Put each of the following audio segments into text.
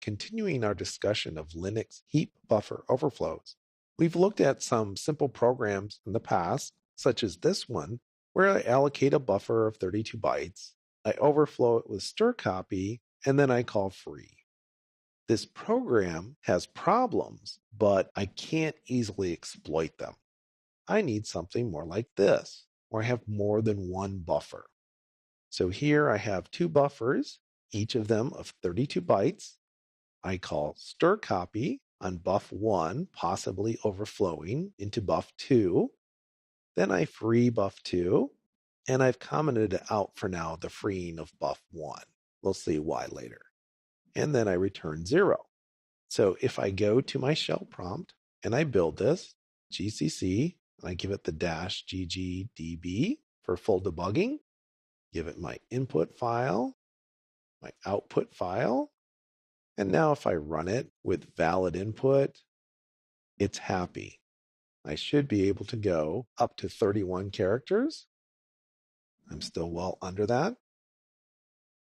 continuing our discussion of Linux heap buffer overflows. We've looked at some simple programs in the past, such as this one, where I allocate a buffer of 32 bytes, I overflow it with strcpy, and then I call free. This program has problems, but I can't easily exploit them. I need something more like this, where I have more than one buffer. So here I have two buffers, each of them of 32 bytes. I call strcpy on buff 1, possibly overflowing into buff 2. Then I free buff 2, and I've commented out for now the freeing of buff 1. We'll see why later. And then I return 0. So if I go to my shell prompt and I build this, GCC, and I give it the -ggdb for full debugging, give it my input file, my output file, and now if I run it with valid input, it's happy. I should be able to go up to 31 characters. I'm still well under that.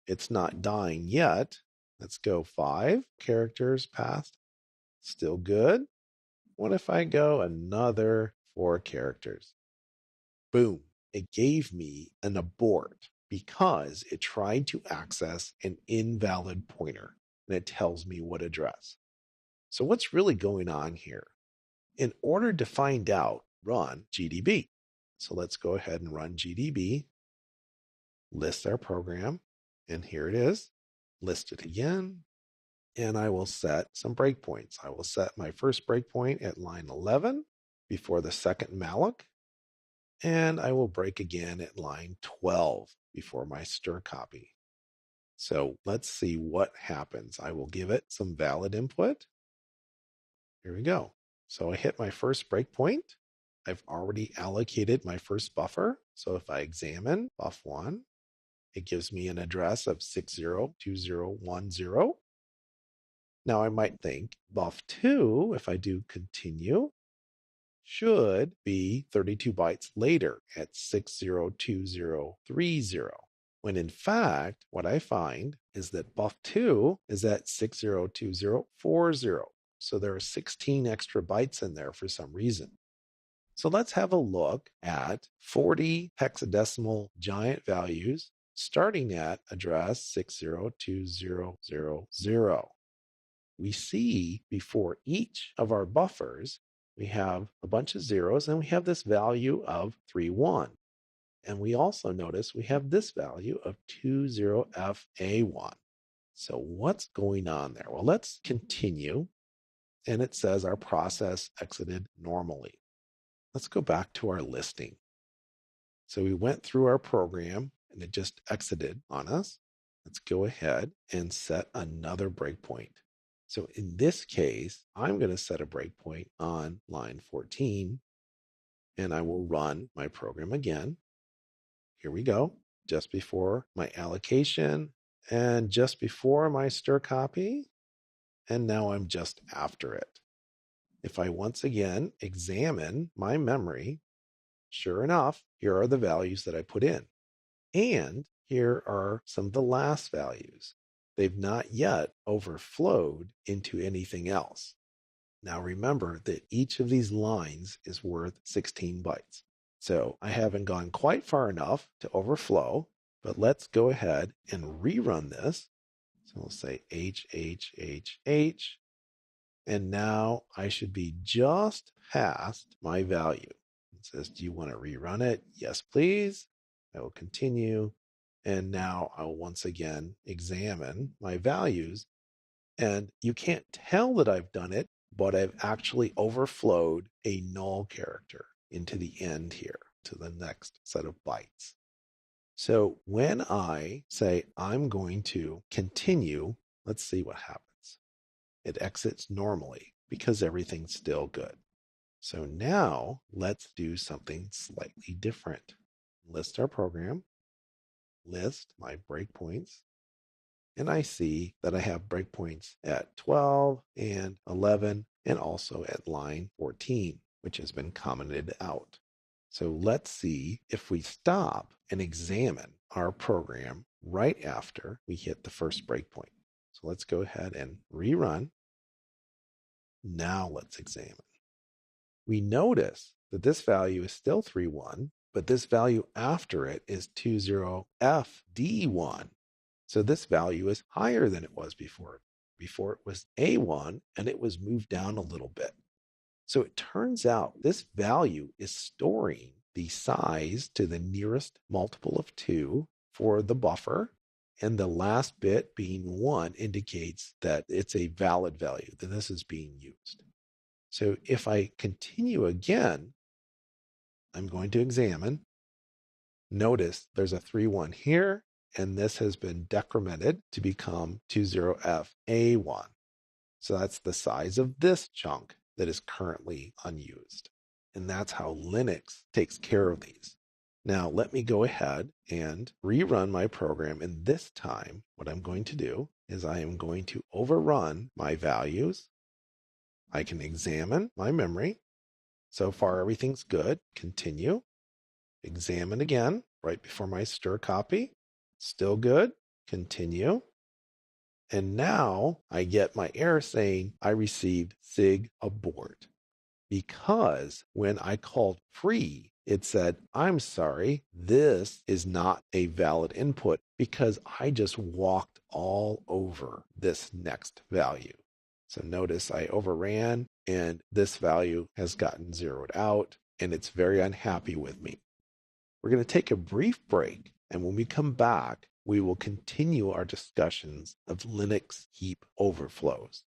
It's not dying yet. Let's go 5 characters past. Still good. What if I go another 4 characters? Boom. It gave me an abort because it tried to access an invalid pointer, and it tells me what address. So what's really going on here? In order to find out, run GDB. So let's go ahead and run GDB, list our program, and here it is. List it again, and I will set some breakpoints. I will set my first breakpoint at line 11 before the second malloc, and I will break again at line 12 before my strcpy. So let's see what happens. I will give it some valid input. Here we go. So I hit my first breakpoint. I've already allocated my first buffer. So if I examine buff 1, it gives me an address of 602010. Now I might think buff 2, if I do continue, should be 32 bytes later at 602030. When in fact, what I find is that buff 2 is at 602040. So there are 16 extra bytes in there for some reason. So let's have a look at 40 hexadecimal giant values starting at address 602000. We see before each of our buffers, we have a bunch of zeros and we have this value of 31. And we also notice we have this value of 20FA1. So what's going on there? Well, let's continue. And it says our process exited normally. Let's go back to our listing. So we went through our program and it just exited on us. Let's go ahead and set another breakpoint. So in this case, I'm going to set a breakpoint on line 14 and I will run my program again. Here we go, just before my allocation and just before my strcpy. And now I'm just after it. If I once again examine my memory, sure enough, here are the values that I put in. And here are some of the last values. They've not yet overflowed into anything else. Now remember that each of these lines is worth 16 bytes. So I haven't gone quite far enough to overflow, but let's go ahead and rerun this. So we'll say H, and now I should be just past my value. It says, do you want to rerun it? Yes, please. I will continue. And now I'll once again examine my values. And you can't tell that I've done it, but I've actually overflowed a null character into the end here, to the next set of bytes. So when I say I'm going to continue, let's see what happens. It exits normally because everything's still good. So now let's do something slightly different. List our program, list my breakpoints, and I see that I have breakpoints at 12 and 11 and also at line 14, which has been commented out. So let's see if we stop and examine our program right after we hit the first breakpoint. So let's go ahead and rerun. Now let's examine. We notice that this value is still 3.1, but this value after it is 20FD1. So this value is higher than it was before. Before it was A1 and it was moved down a little bit. So it turns out this value is storing the size to the nearest multiple of 2 for the buffer. And the last bit being 1 indicates that it's a valid value, that this is being used. So if I continue again, I'm going to examine. Notice there's a 3.1 here, and this has been decremented to become 20FA1. So that's the size of this chunk that is currently unused. And that's how Linux takes care of these. Now, let me go ahead and rerun my program. And this time, what I'm going to do is I am going to overrun my values. I can examine my memory. So far, everything's good. Continue. Examine again right before my stir copy. Still good. Continue. And now I get my error saying I received SIG abort, because when I called free, it said, I'm sorry, this is not a valid input because I just walked all over this next value. So notice I overran and this value has gotten zeroed out and it's very unhappy with me. We're going to take a brief break, and when we come back, we will continue our discussions of Linux heap overflows.